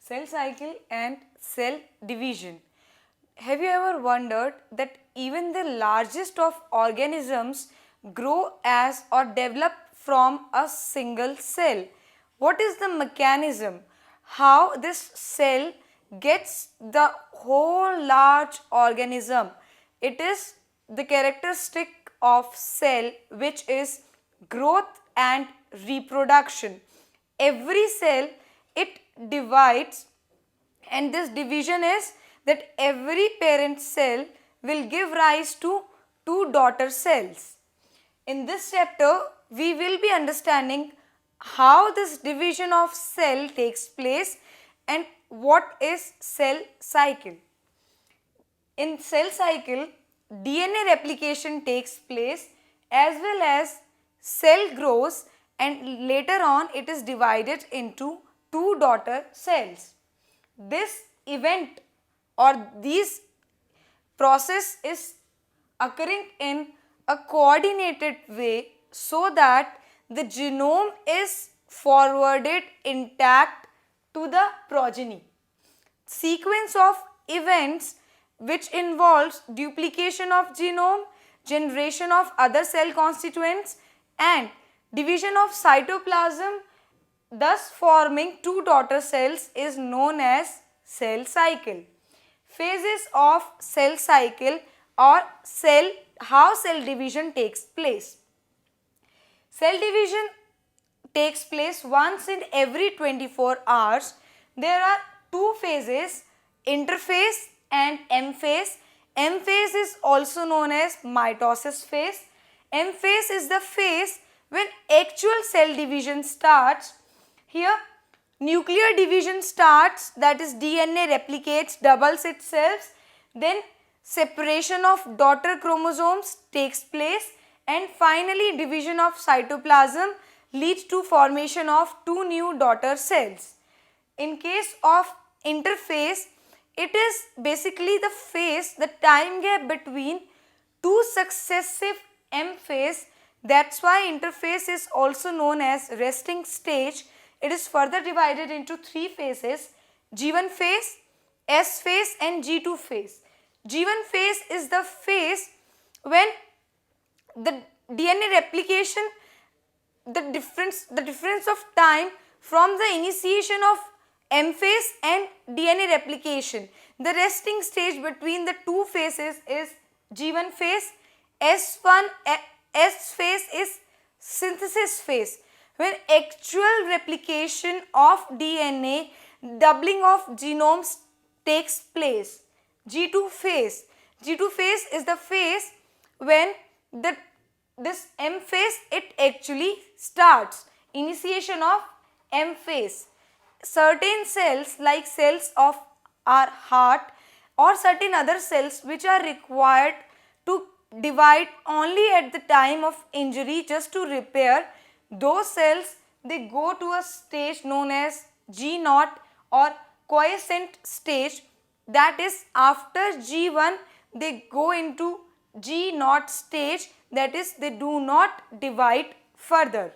Cell cycle and cell division. Have you ever wondered that even the largest of organisms grow as or develop from a single cell? What is the mechanism? How this cell gets the whole large organism? It is the characteristic of cell which is growth and reproduction. Every cell it divides, and this division is that every parent cell will give rise to two daughter cells. In this chapter, we will be understanding how this division of cell takes place and what is cell cycle. In cell cycle, DNA replication takes place as well as cell grows, and later on it is divided into two daughter cells. This event or this process is occurring in a coordinated way so that the genome is forwarded intact to the progeny. Sequence of events which involves duplication of genome, generation of other cell constituents and division of cytoplasm, thus forming two daughter cells, is known as cell cycle. Phases of cell cycle or how cell division takes place. Cell division takes place once in every 24 hours. There are two phases, interphase and M phase. M phase is also known as mitosis phase. M phase is the phase when actual cell division starts. Here nuclear division starts, that is DNA replicates, doubles itself, then separation of daughter chromosomes takes place, and finally division of cytoplasm leads to formation of two new daughter cells. In case of interphase, it is basically the phase, the time gap between two successive M phase. That's why interphase is also known as resting stage. It is further divided into three phases: G1 phase, S phase and G2 phase. G1 phase is the phase when the DNA replication, the difference of time from the initiation of M phase and DNA replication. The resting stage between the two phases is G1 phase. S phase is synthesis phase, when actual replication of DNA, doubling of genomes takes place. G2 phase. G2 phase is the phase when this M phase it actually starts. Initiation of M phase. Certain cells like cells of our heart or certain other cells which are required to divide only at the time of injury just to repair, those cells they go to a stage known as G0 or quiescent stage. That is, after G1 they go into G0 stage, that is they do not divide further.